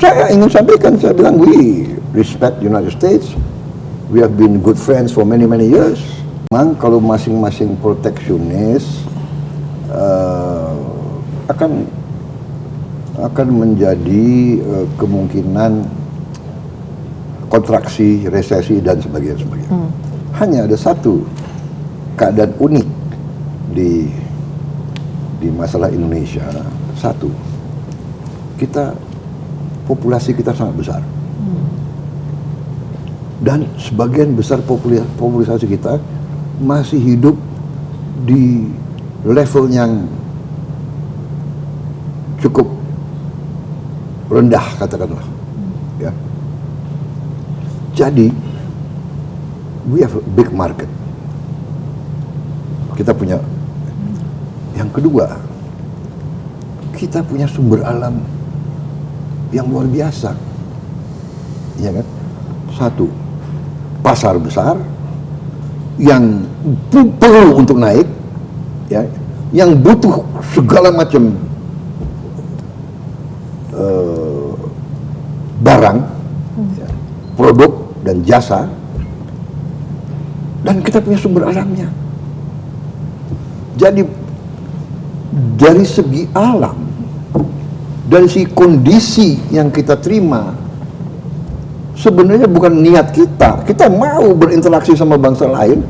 Saya ingin sampaikan, saya bilang we respect United States, we have been good friends for many years. Memang kalau masing-masing proteksionis akan menjadi kemungkinan kontraksi, resesi dan sebagainya. Hanya ada satu keadaan unik di masalah Indonesia. Satu, populasi kita sangat besar. Dan sebagian besar populasi kita masih hidup di level yang cukup rendah, katakanlah. Ya. Jadi, we have a big market. Kita punya. Yang kedua, kita punya sumber alam yang luar biasa. Ya kan? Satu, pasar besar yang perlu untuk naik, ya, yang butuh segala macam barang, ya, produk dan jasa, dan kita punya sumber alamnya. Jadi dari segi alam, dari segi kondisi yang kita terima, sebenarnya bukan niat kita mau berinteraksi sama bangsa lain,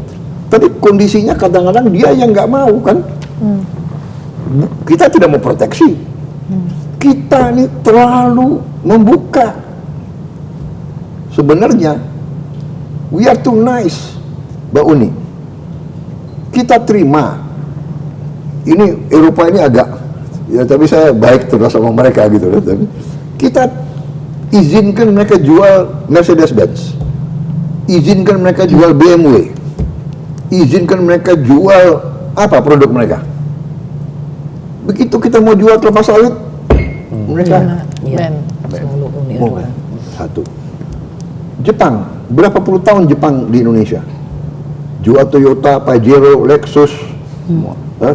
tapi kondisinya kadang-kadang dia yang nggak mau kan. Kita tidak mau proteksi, kita ini terlalu membuka. Sebenarnya we are too nice, Mbak Uni. Kita terima ini Eropa ini agak, ya tapi saya baik terus sama mereka gitu. Tapi kita izinkan mereka jual Mercedes-Benz, izinkan mereka jual BMW, izinkan mereka jual apa produk mereka. Begitu kita mau jual kelapa sawit, mereka satu. Jepang, berapa puluh tahun Jepang di Indonesia, jual Toyota, Pajero, Lexus,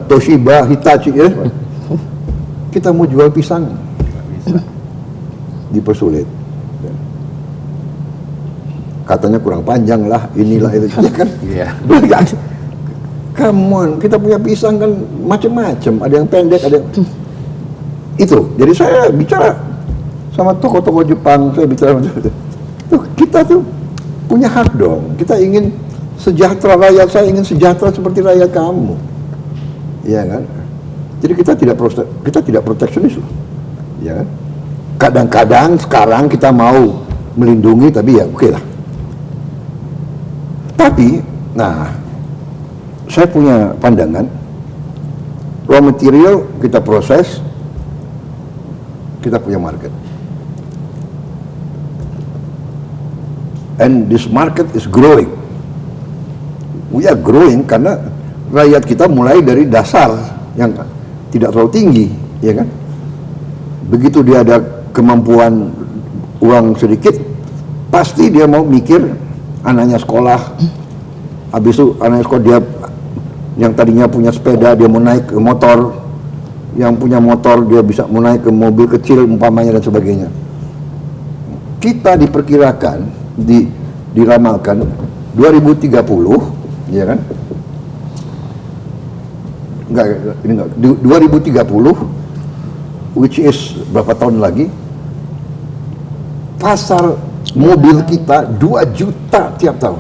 Toshiba, Hitachi, ya. Kita mau jual pisang, dipersulit. Katanya kurang panjang lah, inilah itu, ya kan? Iya. Come on, kita punya pisang kan macam-macam, ada yang pendek, ada yang itu. Jadi saya bicara sama tokoh-tokoh Jepang, saya bicara tuh, kita tuh punya hak dong. Kita ingin sejahtera rakyat, saya ingin sejahtera seperti rakyat kamu, ya kan? Jadi kita tidak proteksionis, ya kan? Kadang-kadang sekarang kita mau melindungi, tapi ya oke lah. Tapi, nah, saya punya pandangan, raw material kita proses, kita punya market. And this market is growing. We are growing karena rakyat kita mulai dari dasar yang tidak terlalu tinggi, ya kan? Begitu dia ada kemampuan uang sedikit, pasti dia mau mikir anaknya sekolah. Habis itu anaknya sekolah, dia yang tadinya punya sepeda dia mau naik ke motor, yang punya motor dia bisa mau naik ke mobil kecil umpamanya dan sebagainya. Kita diperkirakan diramalkan 2030, ya kan? Ini enggak 2030, which is berapa tahun lagi, pasar mobil kita 2 juta tiap tahun.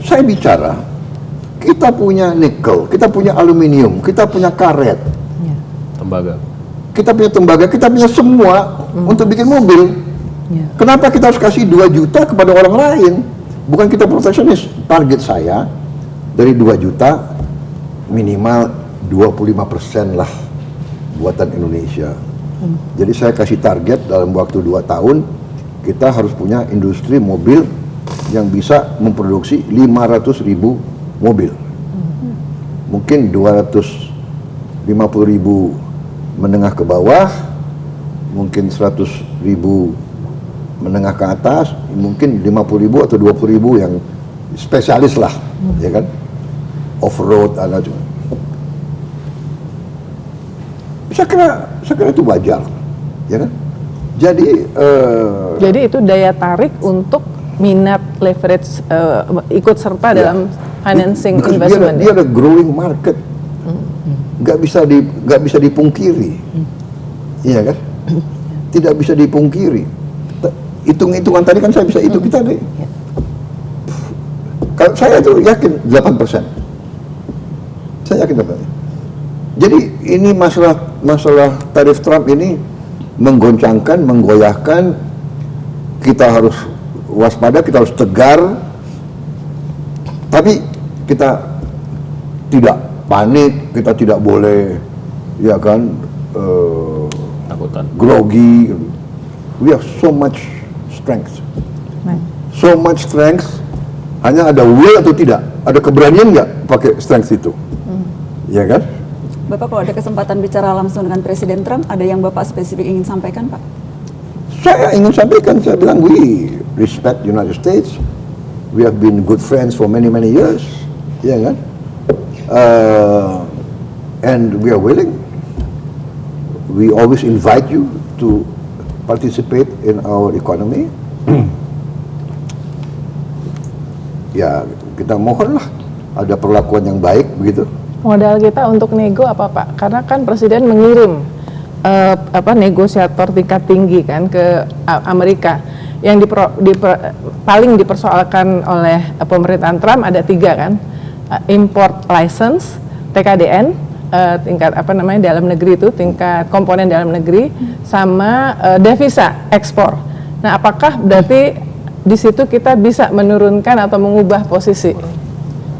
Saya bicara, kita punya nikel, kita punya aluminium, kita punya karet, tembaga, kita punya semua untuk bikin mobil. Kenapa kita harus kasih 2 juta kepada orang lain? Bukan kita proteksionis. Target saya dari 2 juta minimal 25% lah buatan Indonesia. Jadi saya kasih target dalam waktu 2 tahun kita harus punya industri mobil yang bisa memproduksi 500.000 mobil. Mungkin 250.000 menengah ke bawah, mungkin 100.000 menengah ke atas, mungkin 50.000 atau 20.000 yang spesialis lah, ya kan? Off-road, ada juga. Saya kira itu wajar, ya kan? Jadi itu daya tarik untuk minat leverage ikut serta dalam financing because investment. dia ada growing market, nggak bisa dipungkiri, iya kan? Tidak bisa dipungkiri. Hitung-hitungan tadi kan saya bisa hitung kita deh. Kalau saya tuh yakin 8%. Saya yakin 8%. Jadi ini masalah tarif Trump ini menggoncangkan, menggoyahkan. Kita harus waspada, kita harus tegar. Tapi kita tidak panik, kita tidak boleh, ya kan, Takutan. grogi. We have so much strength. So much strength. Hanya ada will atau tidak, ada keberanian nggak pakai strength itu, ya kan? Bapak kalau ada kesempatan bicara langsung dengan Presiden Trump, ada yang Bapak spesifik ingin sampaikan, Pak? Saya ingin sampaikan, saya bilang we respect United States, we have been good friends for many years, ya kan? And we are willing, we always invite you to participate in our economy. Ya kita mohonlah ada perlakuan yang baik begitu. Modal kita untuk nego apa Pak? Karena kan Presiden mengirim negosiator tingkat tinggi kan ke Amerika. Yang paling dipersoalkan oleh pemerintahan Trump ada 3 kan, import license, TKDN, tingkat dalam negeri itu, tingkat komponen dalam negeri, sama devisa ekspor. Nah, apakah berarti di situ kita bisa menurunkan atau mengubah posisi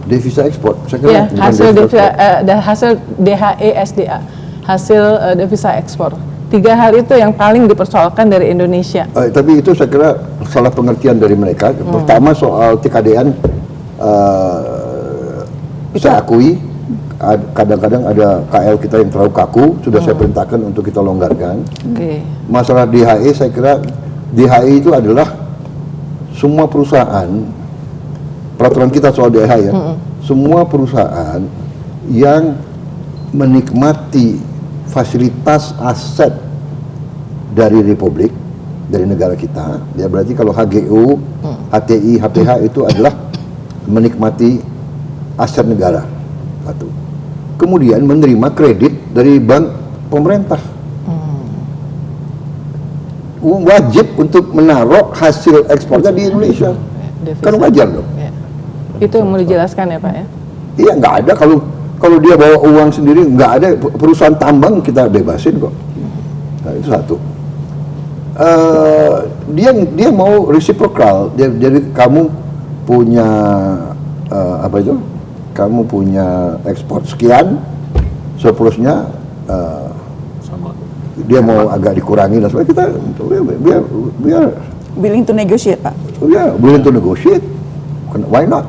devisa ekspor? Saya kira ya, bukan hasil devisa hasil DHESDA, hasil devisa ekspor. 3 hal itu yang paling dipersoalkan dari Indonesia. Tapi itu saya kira salah pengertian dari mereka. Pertama soal TKDN, saya akui kadang-kadang ada KL kita yang terlalu kaku, sudah saya perintahkan untuk kita longgarkan. Masalah DHE, saya kira DHE itu adalah semua perusahaan, peraturan kita soal DHE ya, semua perusahaan yang menikmati fasilitas aset dari Republik, dari negara kita, ya berarti kalau HGU, HTI, HPH itu adalah menikmati aset negara. Satu. Kemudian menerima kredit dari bank pemerintah. Wajib untuk menaruh hasil ekspornya di Indonesia. Kan wajar dong. Ya. Itu yang mau dijelaskan ya Pak ya? Iya, nggak ada kalau dia bawa uang sendiri, nggak ada perusahaan tambang kita bebasin kok. Nah, itu satu. Dia mau reciprocal, jadi kamu punya kamu punya ekspor sekian, surplusnya Sama. dia mau agak dikurangi dan sebagainya. Kita biar Willing to negotiate, Pak? ya willing to negotiate. Why not?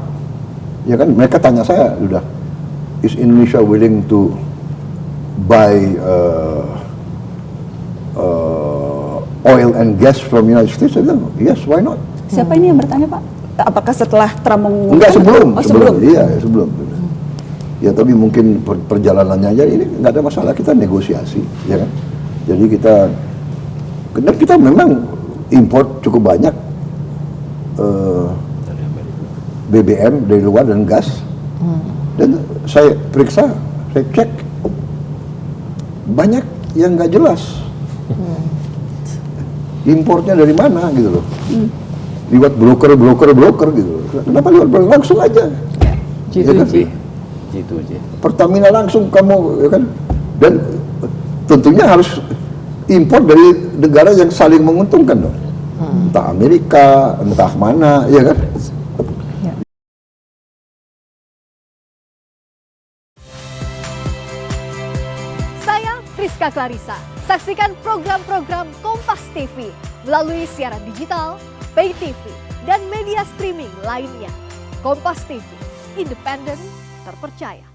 Ya kan, mereka tanya saya sudah, is Indonesia willing to buy oil and gas from United States? Saya bilang, yes, why not? Siapa ini yang bertanya, Pak? Apakah setelah Trump mengumumkan? Enggak, sebelum. Oh, sebelum. Iya, sebelum. Ya, tapi mungkin perjalanannya aja ini nggak ada masalah, kita negosiasi, ya kan? Jadi kita memang import cukup banyak Dari Amerika. BBM dari luar dan gas. Dan saya periksa, saya cek, banyak yang nggak jelas. Importnya dari mana gitu loh. Lewat broker gitu loh. Kenapa lewat broker? Langsung aja. Ya kan? G2G. Pertamina langsung kamu, ya kan? Dan tentunya harus impor dari negara yang saling menguntungkan dong. Entah Amerika, entah mana, ya kan? Saya Friska Clarissa. Saksikan program-program Kompas TV melalui siaran digital, pay TV, dan media streaming lainnya. Kompas TV, independen, terpercaya.